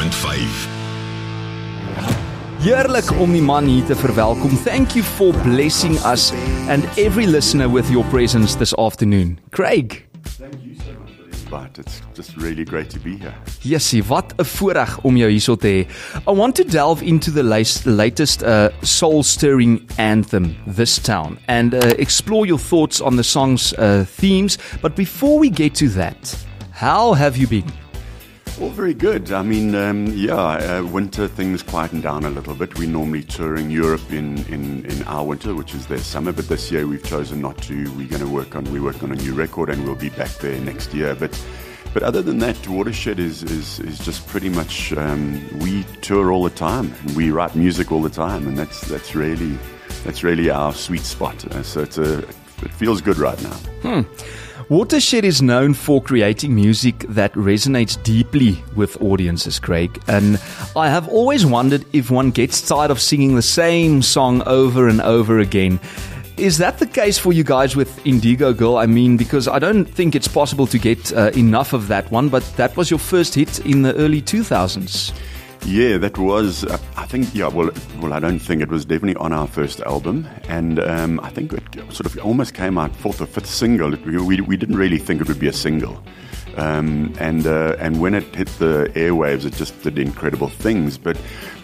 90.5. Heerlik om die man hier te verwelkom. Thank you for blessing us and every listener with your presence this afternoon. Craig. Thank you so much for the invite. It's just really great to be here. Jessie, wat 'n voorreg om jou hierso te hê. I want to delve into the latest soul-stirring anthem, This Town, and explore your thoughts on the song's themes. But before we get to that, how have you been? All very good. I mean, winter things quieten down a little bit. We're normally touring Europe in our winter, which is their summer, but this year we've chosen not to. We work on a new record and we'll be back there next year. But other than that, Watershed is just pretty much, we tour all the time. We write music all the time, and that's really our sweet spot. So it feels good right now. Watershed is known for creating music that resonates deeply with audiences, Craig. And I have always wondered if one gets tired of singing the same song over and over again. Is that the case for you guys with Indigo Girl? I mean, because I don't think it's possible to get enough of that one, but that was your first hit in the early 2000s. Yeah, that was, I think, well, I don't think it was definitely on our first album, and I think it sort of almost came out fourth or fifth single. We didn't really think it would be a single, and when it hit the airwaves, it just did incredible things. But,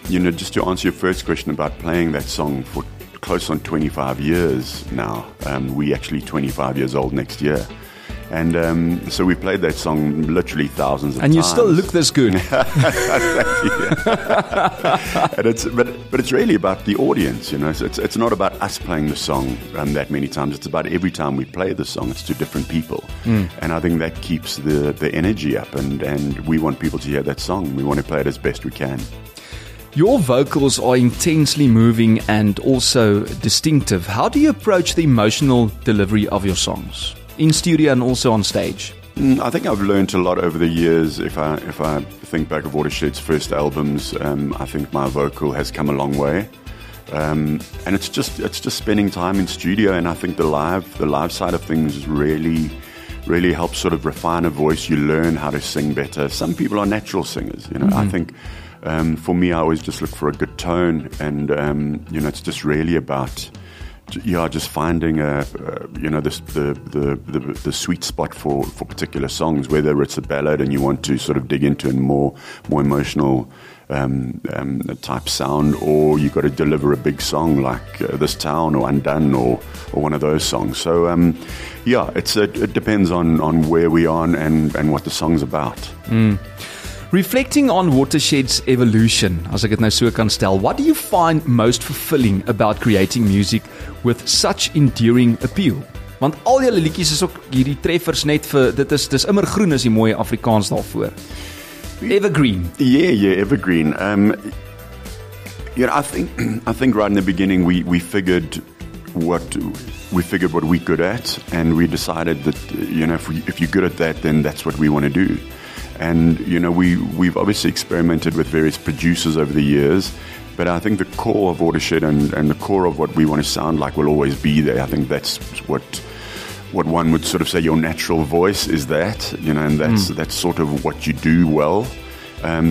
just to answer your first question about playing that song for close on 25 years now, we actually 25 years old next year. And so we played that song literally thousands of times. And you still look this good. But it's really about the audience, So it's not about us playing the song that many times. It's about every time we play the song, it's to different people. And I think that keeps the energy up. And we want people to hear that song. We want to play it as best we can. Your vocals are intensely moving and also distinctive. How do you approach the emotional delivery of your songs? In studio and also on stage? I think I've learned a lot over the years. If I think back of Watershed's first albums, I think my vocal has come a long way. And it's just spending time in studio, and I think the live side of things really helps sort of refine a voice. You learn how to sing better. Some people are natural singers, I think for me, I always just look for a good tone, and it's just really about just finding the sweet spot for particular songs, whether it's a ballad and you want to sort of dig into a more emotional type sound, or you got to deliver a big song like This Town or Undone or one of those songs. So it depends on where we are and what the song's about. Reflecting on Watershed's evolution, as ek dit nou so kan stel, what do you find most fulfilling about creating music with such enduring appeal? Want al julle liedjies is ook hierdie treffers net vir, dis immer groen is die mooie Afrikaans daarvoor. Evergreen. Yeah, evergreen. I think right in the beginning we figured what we're good at, and we decided that if you're good at that, then that's what we want to do. And we've obviously experimented with various producers over the years, but I think the core of Watershed and the core of what we want to sound like will always be there. I think that's what one would sort of say your natural voice is that, and that's sort of what you do well.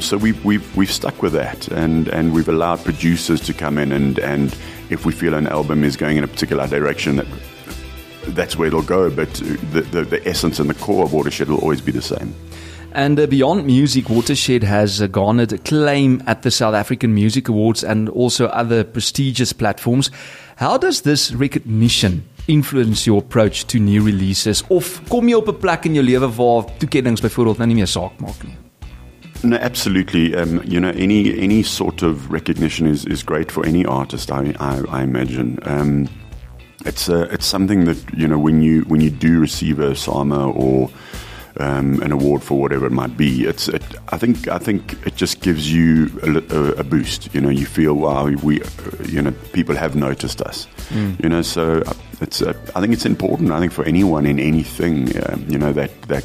So we've stuck with that, and we've allowed producers to come in, and if we feel an album is going in a particular direction, that's where it'll go. But the essence and the core of Watershed will always be the same. And beyond music, Watershed has garnered acclaim at the South African Music Awards and also other prestigious platforms. How does this recognition influence your approach to new releases? Of kom jy op 'n plek in jou lewe waar toekennings byvoorbeeld nou nie meer saak maak nie? No, absolutely. Any sort of recognition is great for any artist. I imagine. It's something that when you do receive a SAMA or an award for whatever it might be, I think it just gives you a boost. You feel, wow, people have noticed us. So I think it's important. I think for anyone in anything, that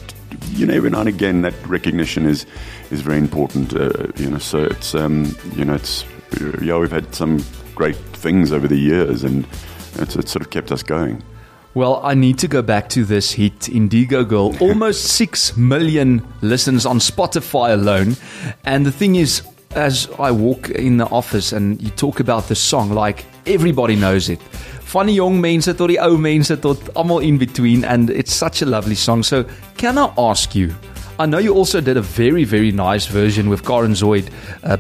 every now and again that recognition is very important. So we've had some great things over the years, and it's sort of kept us going. Well, I need to go back to this hit, Indigo Girl. Almost 6 million listens on Spotify alone. And the thing is, as I walk in the office and you talk about this song, like everybody knows it. Van die jong mense tot die ou mense tot almal in between, and it's such a lovely song. So, can I ask you, I know you also did a very, very nice version with Karen Zoid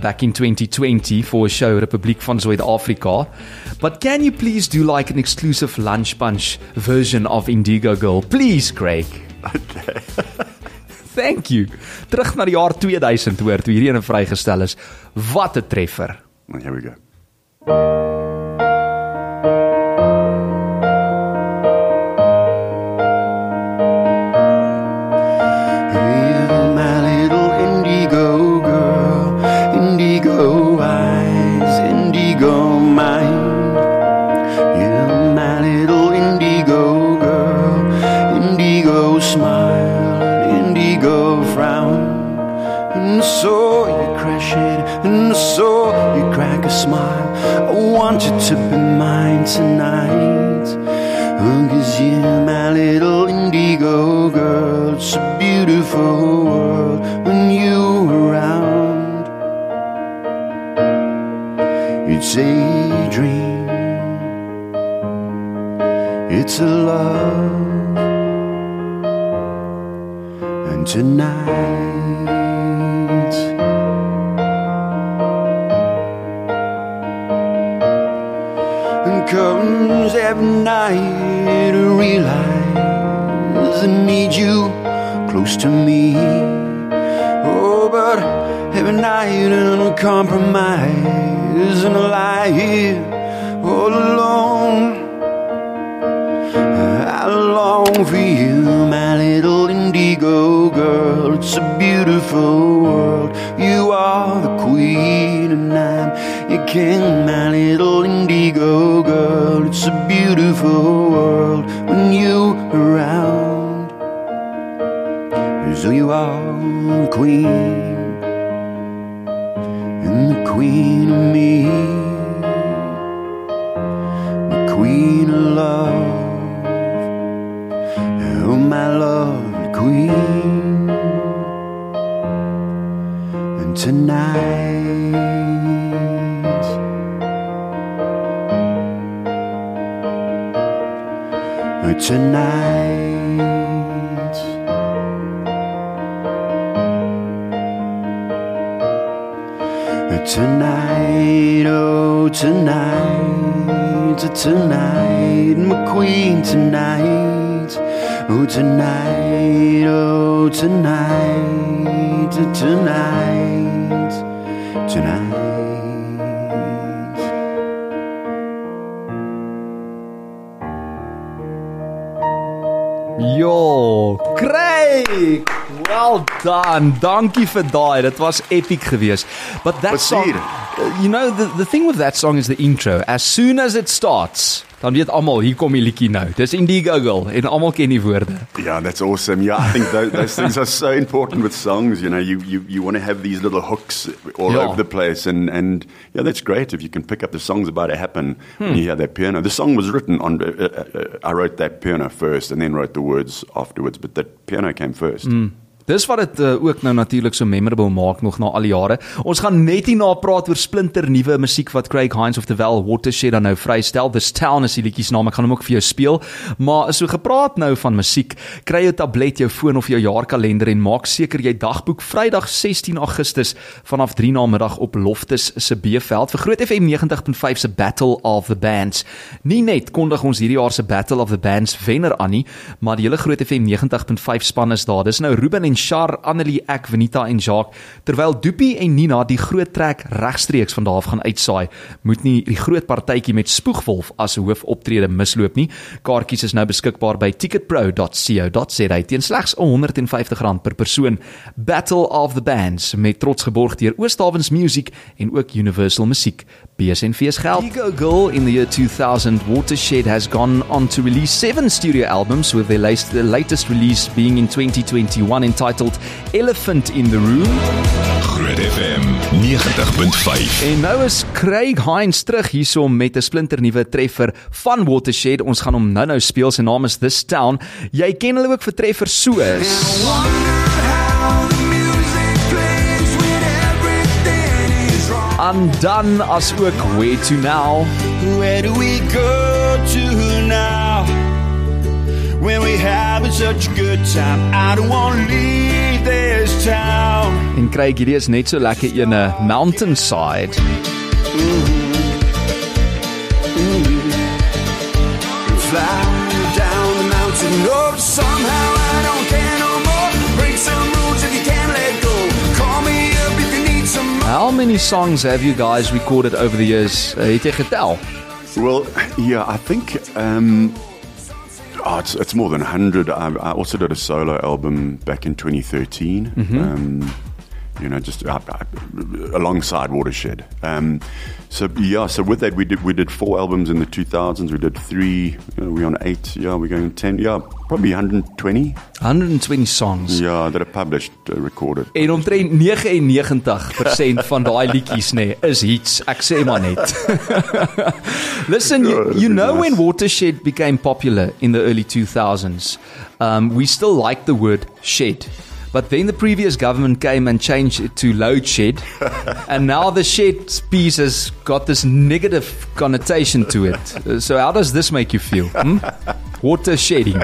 back in 2020 for a show, Republiek van Zuid-Afrika. But can you please do like an exclusive lunch bunch version of Indigo Girl? Please, Craig. Okay. Thank you. Terug na die jaar 2000 hoor, toe hierdie ene vrygestel is. Wat 'n treffer. Here we go. To be mine tonight, 'cause you're my little indigo girl. It's a beautiful world when you're around. It's a dream, it's a love, and tonight comes every night to realize I need you close to me. Oh, but every night in a compromise and I lie here all alone. I long for you, my little indigo girl. It's a beautiful world. You are the queen and I'm your king, my little indigo girl. It's a beautiful world when you're around. So you are the queen and the queen of me, the queen of love. Oh, my lovely queen. And tonight tonight, oh tonight, tonight, my queen tonight, oh tonight, oh tonight, tonight, tonight. Yo, Craig! Well done. Dankie vir daai. Dit was epic geweest. But that song, you know, the thing with that song is the intro. As soon as it starts, dan weet almal, hier kom die liedjie nou. Dis Indigo Girl en almal ken die woorde. Yeah, that's awesome. Yeah, I think those things are so important with songs. You know, you want to have these little hooks all over the place, and yeah, that's great if you can pick up the songs about to happen when you hear that piano. The song was written on. I wrote that piano first, and then wrote the words afterwards. But that piano came first. Dis wat dit ook nou natuurlik so memorable maak nog na al die jare. Ons gaan net hierna praat oor splinter nuwe musiek wat Craig Hinds of vertel Watershed dan nou vrystel. This Town is die liedjies naam. Ek gaan hom ook vir jou speel. Maar so gepraat nou van musiek, kry jou tablet, jou foon of jou jaarkalender en maak seker jy dagboek Vrydag 16 Augustus vanaf 3 namiddag op Loftus se B-veld vir Groot FM 90.5 se Battle of the Bands. Nie net kondig ons hierdie jaar se Battle of the Bands wenner aan nie, maar die hele Groot FM 90.5 span is daar. Dis nou Ruben en Char, Annelie, ek, Venita en Jacques, terwyl Doopie en Nina die groot trek regstreeks van daar af gaan uitsaai. Moet nie die groot partytjie met Spoegwolf as hoofoptrede misloop nie. Kaartjies is nou beskikbaar by ticketpro.co.za teen slegs R150 per persoon. Battle of the Bands, met trots geborg deur Oosthavens Music en ook Universal Musiek. BSNV's geld. Indigo Girl in the year 2000, Watershed has gone on to release 7 studio albums, with their latest release being in 2021 entitled Elephant in the Room. Groot FM 90.5. En nou is Craig Hinds terug hierso met 'n splinternuwe treffer van Watershed. Ons gaan hom nou speel. Sy naam is This Town. Jy ken hulle ook vir treffers soos Undone, as ook Where to Now. Where do we go to now? When we having such a good time, I don't want to leave this town. En Craig, hierdie is net so lekker ene Mountainside. Fly down the mountain road. Somehow I don't care no more. Break some rules if you can't let go. Call me up if you need some more. How many songs have you guys recorded over the years? Het jy getel? Well, yeah, I think it's more than 100. I also did a solo album back in 2013. Just alongside Watershed. So with that we did 4 albums in the 2000s. We did 3. We're on 8. Yeah, we're going 10. Yeah, probably 120. 120 songs. Yeah, that are published, recorded. En omtrent 99% van daai liedjies is hits. Ek sê maar net. Listen, you know when Watershed became popular in the early 2000s, we still liked the word shed. But then the previous government came and changed it to load shed. And now the shed piece has got this negative connotation to it. So how does this make you feel? Water shedding.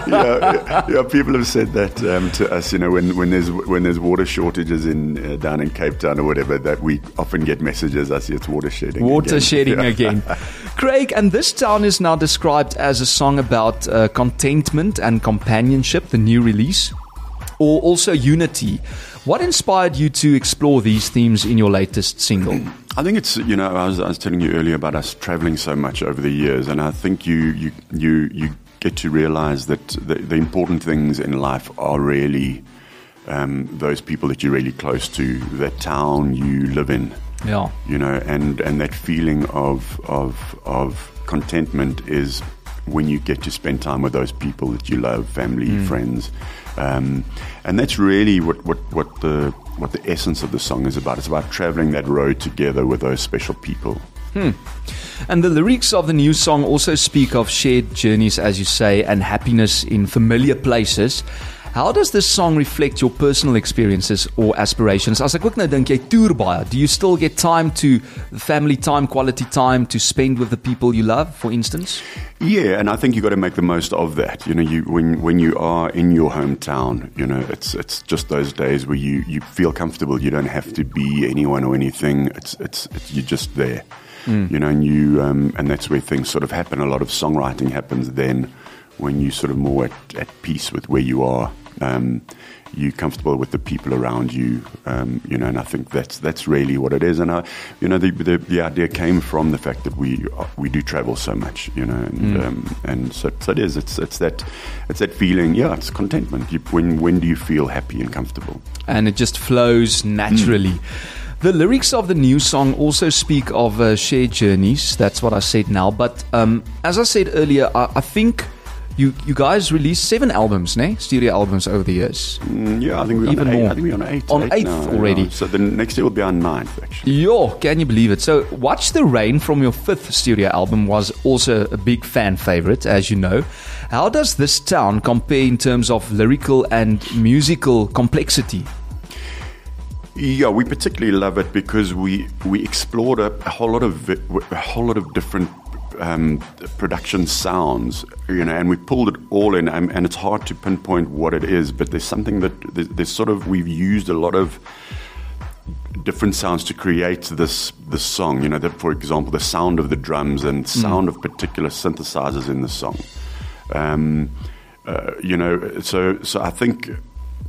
yeah, people have said that to us. When there's water shortages in down in Cape Town or whatever, that we often get messages. I see it's water shedding. Water again. shedding again. Craig, and This Town is now described as a song about contentment and companionship, the new release, or also unity. What inspired you to explore these themes in your latest single? I think it's, I was telling you earlier about us traveling so much over the years, and I think you get to realize that the important things in life are really those people that you're really close to, that town you live in. Yeah. And that feeling of contentment is when you get to spend time with those people that you love, family, friends. And that's really what the essence of the song is about. It's about traveling that road together with those special people. And the lyrics of the new song also speak of shared journeys, as you say, and happiness in familiar places. How does this song reflect your personal experiences or aspirations? As ek ook nou dink, jy toer baie. Do you still get time to family time, quality time to spend with the people you love, for instance? Yeah, and I think you got to make the most of that. When you are in your hometown, it's just those days where you feel comfortable. You don't have to be anyone or anything. It's you're just there. And that's where things sort of happen. A lot of songwriting happens then when you sort of more at peace with where you are. You're comfortable with the people around you, and I think that's really what it is. And the idea came from the fact that we do travel so much, and so it is. It's that feeling. Yeah, it's contentment. When do you feel happy and comfortable? And it just flows naturally. The lyrics of the new song also speak of shared journeys. That's what I said now. But as I said earlier, I think you guys released 7 albums, studio albums over the years. Yeah, I think we're even on 8. more. I think we're on 8. On 8th now, already. Yeah. So the next year will be our 9th, actually. Yo, can you believe it? So Watch the Rain from your 5th studio album was also a big fan favorite, as you know. How does This Town compare in terms of lyrical and musical complexity? Yeah, we particularly love it because we explored a whole lot of different production sounds, and we pulled it all in, and it's hard to pinpoint what it is, but there's something that we've used a lot of different sounds to create this song. For example, the sound of the drums and sound of particular synthesizers in the song. So I think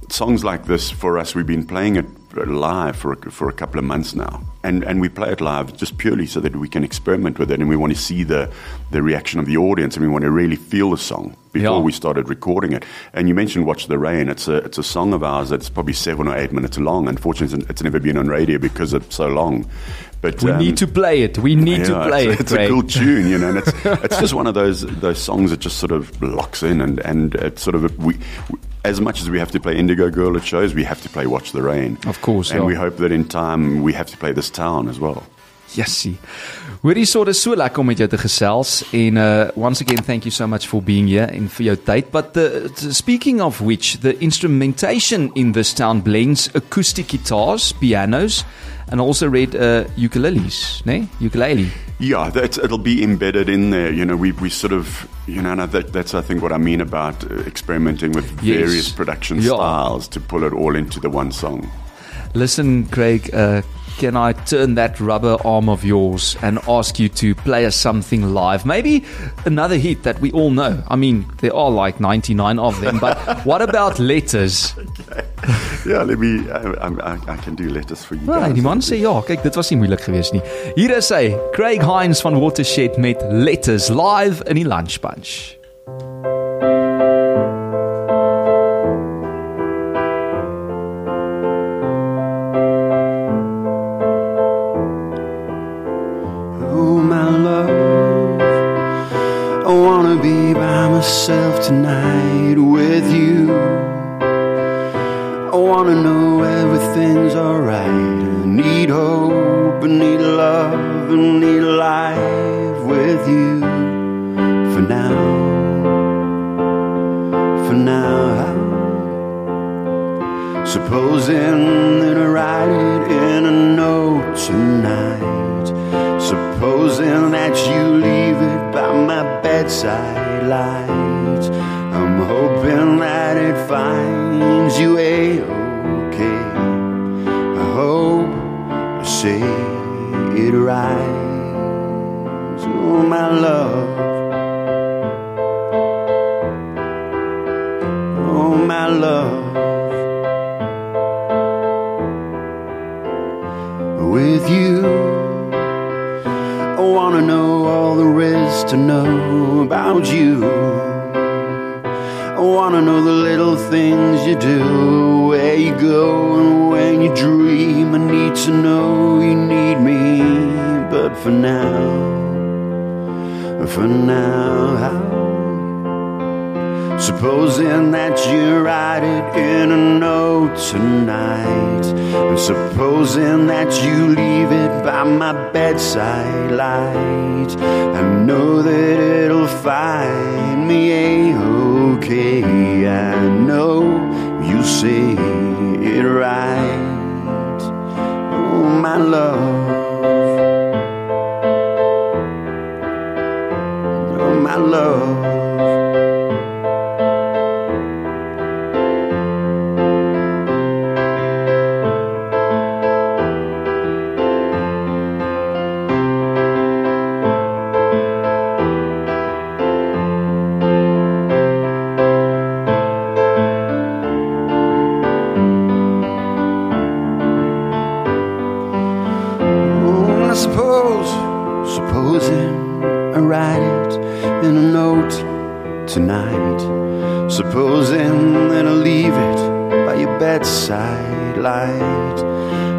songs like this, for us, we've been playing it live for a couple of months now, and we play it live just purely so that we can experiment with it, and we want to see the reaction of the audience, and we want to really feel the song. before we started recording it. And you mentioned Watch the Rain. It's a song of ours that's probably 7 or 8 minutes long. Unfortunately, it's never been on radio because it's so long. But we need to play it. We need to play it. It's a cool tune, you know. And it's just one of those songs that just sort of locks in, and it's sort of we as much as we have to play Indigo Girl at shows, we have to play Watch the Rain. Of course, and we hope that in time we have to play This Town as well. Jessie. Hoorie, so lekker om met jou te gesels en once again thank you so much for being here and vir jou tyd. But speaking of which, the instrumentation in This Town blends acoustic guitars, pianos, and also read ukuleles, né? Ukulele. Yeah, it'll be embedded in there. You know, we sort of, you know, that's I think what I mean about experimenting with various production styles to pull it all into the one song. Listen, Craig, can I turn that rubber arm of yours and ask you to play us something live? Maybe another hit that we all know. I mean, there are like 99 of them, but what about Letters? Okay. Yeah, let me, I can do Letters for you guys. Die man sê ja, kyk, dit was nie moeilik geweest nie. Hier is hy, Craig Hinds van Watershed met Letters live in die Lunch Bunch. Myself tonight with you. I wanna know everything's alright. I need hope, I need love, I need life with you. For now, supposing that I write it in a note tonight. Supposing that you leave it by my bedside light. I'm hoping that it finds you A-okay. I hope I say it right. Oh, my love. Oh, my love. With you, I wanna know all there is to know about you. I wanna know the little things you do, where you go and when you dream. I need to know you need me, but for now, supposing that you write it in a note tonight, and supposing that you leave it by my bedside light, I know that it'll find me A-okay. I know you say it right. Oh, my love. Oh, my love. Supposing I write it in a note tonight. Supposing that I leave it by your bedside light.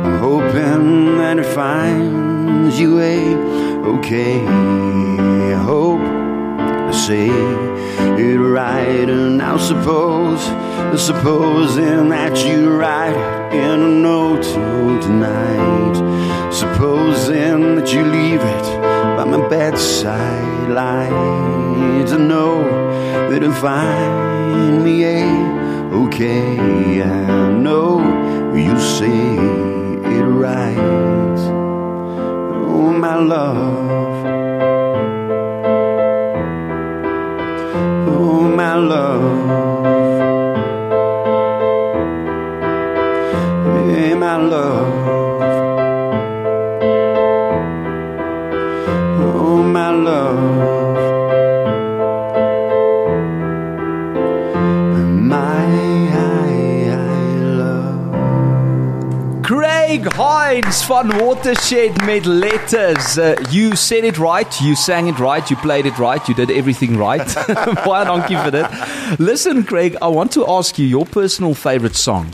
I'm hoping that it finds you A-okay. I hope I say it right. And now supposing that you write it in a note tonight. Supposing that you leave it by my bedside light. I know that it'll find me A-okay. I know you say it right. Oh, my love. Oh, my love. Hey, my love. Oh, my love. My love. Craig Craig Hinds van Watershed met Letters. You said it right, you sang it right, you played it right, you did everything right. Baie dankie vir dit. Listen, Craig, I want to ask you your personal favorite song.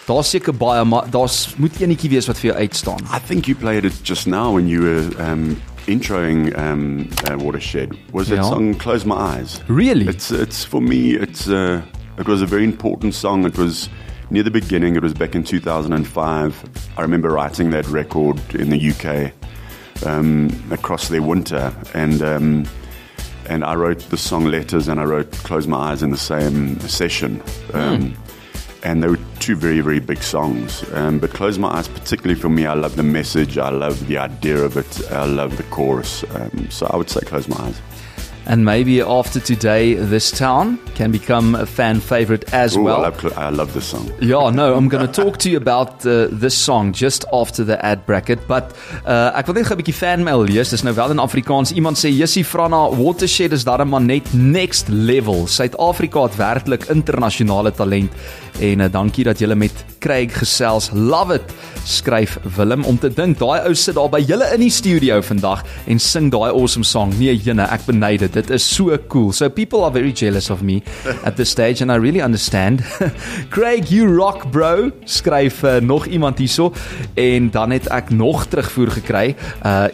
Daar's seker baie, maar daar's moet enetjie wees wat vir jou uitstaan. I think you played it just now when you were introing Watershed. Was that song Close My Eyes? Really? It's for me, it was a very important song. It was near the beginning. It was back in 2005. I remember writing that record in the UK across their winter, and I wrote the song Letters and I wrote Close My Eyes in the same session. And they were two very, very big songs. But Close My Eyes, particularly for me, I love the message, I love the idea of it, I love the chorus. So I would say Close My Eyes. And maybe after today, this town can become a fan favorite as well. I love this song. Yeah, no, I'm going to talk to you about this song just after the ad bracket. But ek wil net 'n bietjie fanmail lees. Dis nou wel in Afrikaans. Iemand sê, Jessie Franna, Watershed is darem maar net next level. Suid-Afrika het werklik internasionale talent. En dankie dat julle met Craig gesels. Love it, skryf Willem. Om te dink, daai ou sit daar by julle in die studio vandag en sing daai awesome song. Nee, jene, ek benyd dit. Dit is so cool. So people are very jealous of me at this stage and I really understand. Craig, you rock bro, skryf nog iemand hierso. En dan het ek nog terugvoer gekry.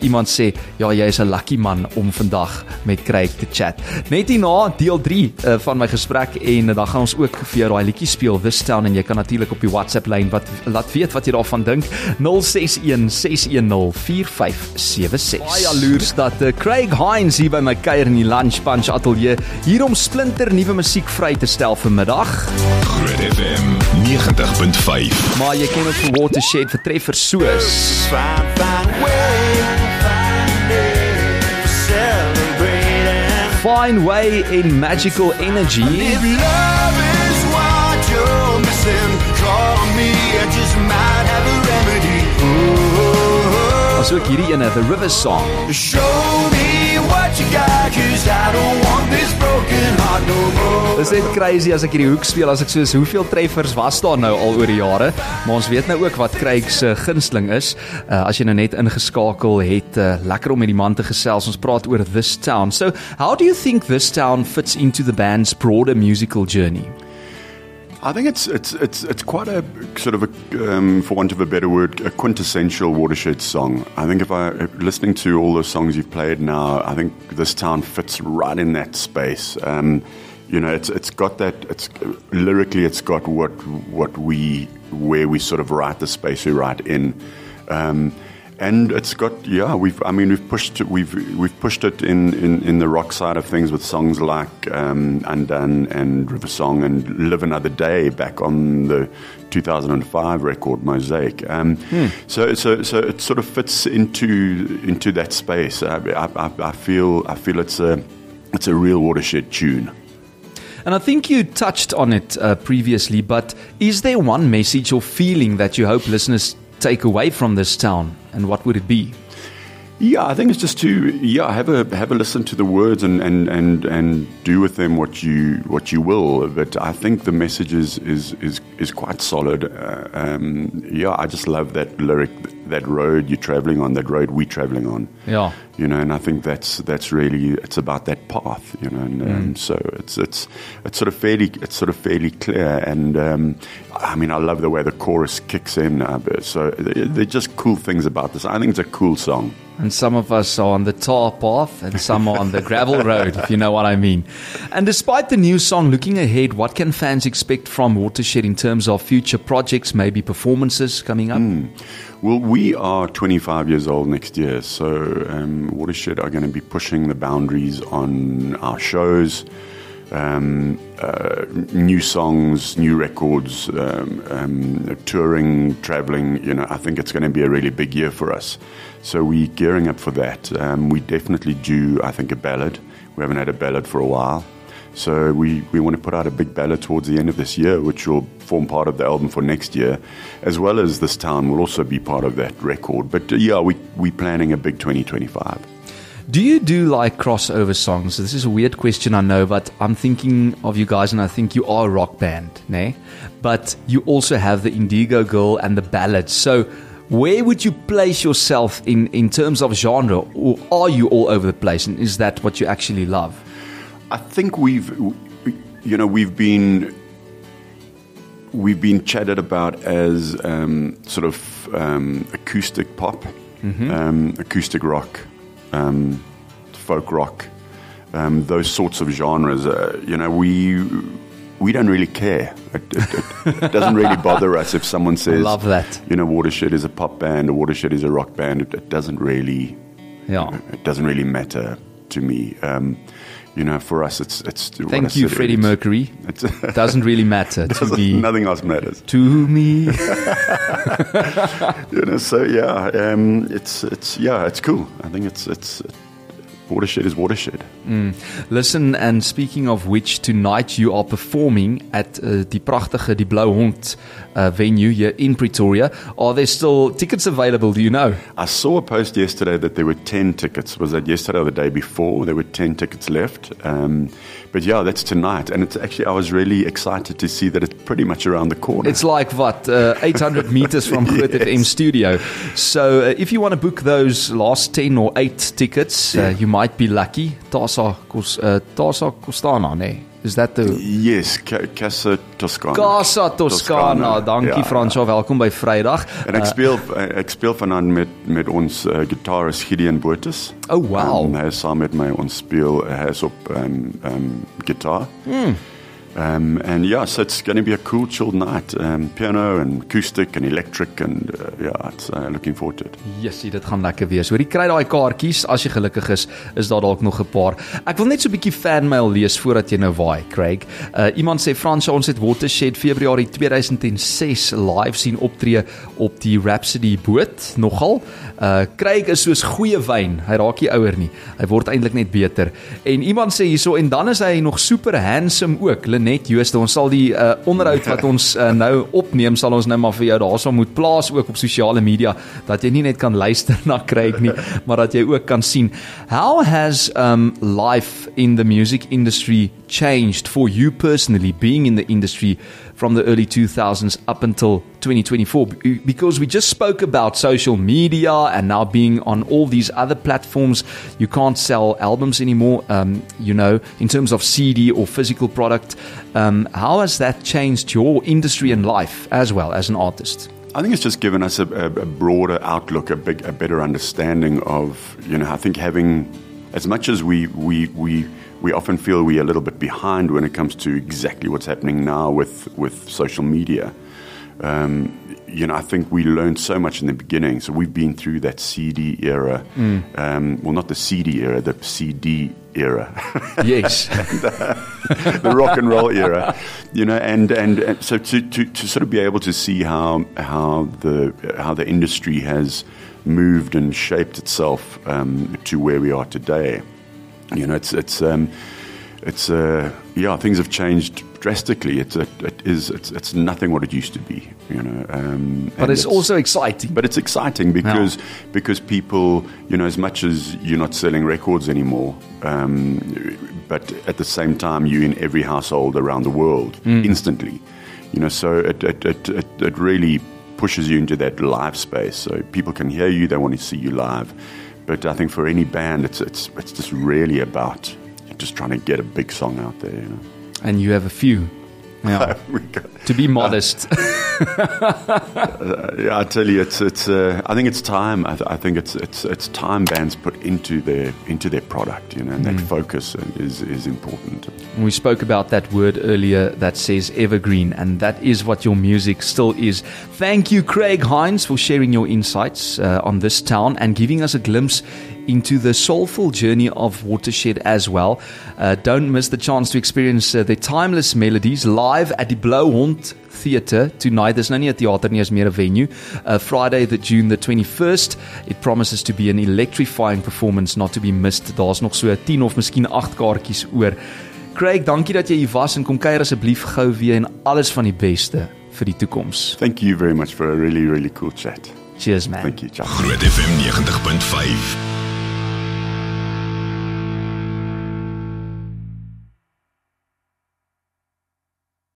Iemand sê, ja, jy is 'n lucky man om vandag met Craig te chat. Net hierna deel 3 van my gesprek en dan gaan ons ook vir jou daai liedjie speel, This Town, en jy kan natuurlik op die WhatsApp lyn laat weet wat jy daarvan dink. 061 610 4576. Baie jaloers dat Craig Hinds hier by my kuier in die Lunch Punch Atelier hier om splinter nuwe musiek vry te stel vanmiddag. Groot FM 90.5. Maar jy ken ook vir Watershed vir treffers soos Fine Way en Magical Energy. If love is what you're missing, call me, I just might have a remedy. As ook hierdie ene, The River Song. Show me what you got, 'cause I don't want this broken heart no more. Dis net crazy as ek hierdie hoek speel, as ek soos hoeveel treffers was daar nou al oor die jare, maar ons weet nou ook wat Craig se gunsteling is. As jy nou net ingeskakel het, lekker om met die man te gesels. Ons praat oor This Town. So, how do you think This Town fits into the band's broader musical journey? I think it's quite a sort of a, for want of a better word, a quintessential Watershed song. I think if listening to all the songs you've played now, I think This Town fits right in that space. You know, it's got that. It's lyrically, it's got where we sort of write the space we write in. And it's got, we've pushed it in the rock side of things with songs like Undone and River Song and Live Another Day back on the 2005 record Mosaic. So it sort of fits into that space. I feel it's a real Watershed tune. And I think you touched on it previously, but is there one message or feeling that you hope listeners take away from This Town, and what would it be? Yeah, I think it's just to have a listen to the words and do with them what you will. But I think the message is quite solid. I just love that lyric, that road you're traveling on, that road we're traveling on. Yeah, you know, and I think that's really, it's about that path, you know, and so it's sort of fairly clear. And I mean, I love the way the chorus kicks in. So they're just cool things about this. I think it's a cool song. And some of us are on the tar path and some are on the gravel road, if you know what I mean. And despite the new song, looking ahead, what can fans expect from Watershed in terms of future projects, maybe performances coming up? Well, we are 25 years old next year, so Watershed are going to be pushing the boundaries on our shows, new songs, new records, touring, traveling. You know, I think it's going to be a really big year for us. So we're gearing up for that. We definitely do, I think, a ballad. We haven't had a ballad for a while. So we want to put out a big ballad towards the end of this year, which will form part of the album for next year, as well as This Town will also be part of that record. But we're planning a big 2025. Do you do like crossover songs? This is a weird question, I know, but I'm thinking of you guys and I think you are a rock band, né? But you also have the Indigo Girl and the ballads. So Where would you place yourself in terms of genre, or are you all over the place, and is that what you actually love? I think we've been chatted about as sort of acoustic pop, acoustic rock, folk rock, those sorts of genres. We don't really care. It doesn't really bother us if someone says, I love that. Watershed is a pop band or Watershed is a rock band. It doesn't really, it doesn't really matter to me. For us, it's. Thank you, Freddie Mercury. It doesn't really matter to me. Nothing else matters to me. So it's cool. I think it's. Watershed is Watershed. Listen, and speaking of which, tonight you are performing at die prachtige, die Blou Hond venue here in Pretoria. Are there still tickets available, do you know? I saw a post yesterday that there were 10 tickets. Was that yesterday or the day before? There were 10 tickets left. But yeah, that's tonight. And it's actually, I was really excited to see that it's pretty much around the corner. It's like, 800 meters from Groot FM studio. So if you want to book those last 10 or 8 tickets, you might be lucky. Casa Costana, nee? Is that the... Yes, Casa Toscana. Casa Toscana. Dankie, Francois. Welkom by Vrydag. En ek speel vanaand met ons gitarist Gideon Botus. Oh, wow. Hy is saam met my, ons speel, hy is op guitar. And yeah, so it's going to be a cool, chilled night. Piano and acoustic and electric and it's looking forward to it. Yes, dit gaan lekker wees. Hoor, jy kry daai kaartjies, as jy gelukkig is daar dalk nog 'n paar. Ek wil net so 'n bietjie fanmail lees voordat jy nou waai, Craig. Iemand sê, Frans, ons het Watershed Februarie 2006 live sien optree op die Rhapsody boot, nogal. Craig is soos goeie wyn, hy raak nie ouer nie, hy word eintlik net beter. En iemand sê hierso, en dan is hy nog super handsome ook, Net Jooste, ons sal die onderhoud wat ons nou opneem, sal ons nou maar vir jou daarso moet plaas ook op sosiale media, dat jy nie net kan luister na Craig nie, maar dat jy ook kan sien. How has life in the music industry changed for you personally, being in the industry from the early 2000s up until 2024? Because we just spoke about social media and now being on all these other platforms, you can't sell albums anymore, in terms of CD or physical product. How has that changed your industry and life as well as an artist? I think it's just given us a broader outlook, a better understanding of, I think having, as much as we often feel we're a little bit behind when it comes to exactly what's happening now with social media. I think we learned so much in the beginning. So we've been through that CD era. Well, not the CD era, the CD era. Yes. and, the rock and roll era. And so to sort of be able to see how the industry has moved and shaped itself to where we are today. Things have changed drastically. It's nothing what it used to be, But it's also exciting. But it's exciting because people, as much as you're not selling records anymore, but at the same time you're in every household around the world instantly, So it really pushes you into that live space. So people can hear you, they want to see you live. But I think for any band, it's just really about just trying to get a big song out there, And you have a few. Yeah. To be modest. I tell you, it's. I think it's time. I think it's time bands put into their product, and that focus is important. We spoke about that word earlier that says evergreen, and that is what your music still is. Thank you, Craig Hinds, for sharing your insights on this town and giving us a glimpse into the soulful journey of Watershed as well. Don't miss the chance to experience the timeless melodies live at the Blou Hond Theatre tonight. There's no nie 'n theater nie, is meer 'n venue. Friday, June the 21st. It promises to be an electrifying performance, not to be missed. Daar's nog so 10 of miskien 8 kaartjies oor. Craig, dankie dat jy hier was en kom kuier asseblief gou weer en alles van die beste vir die toekoms. Thank you very much for a really, really cool chat. Cheers, man. Thank you, Chuck. Groot FM 90.5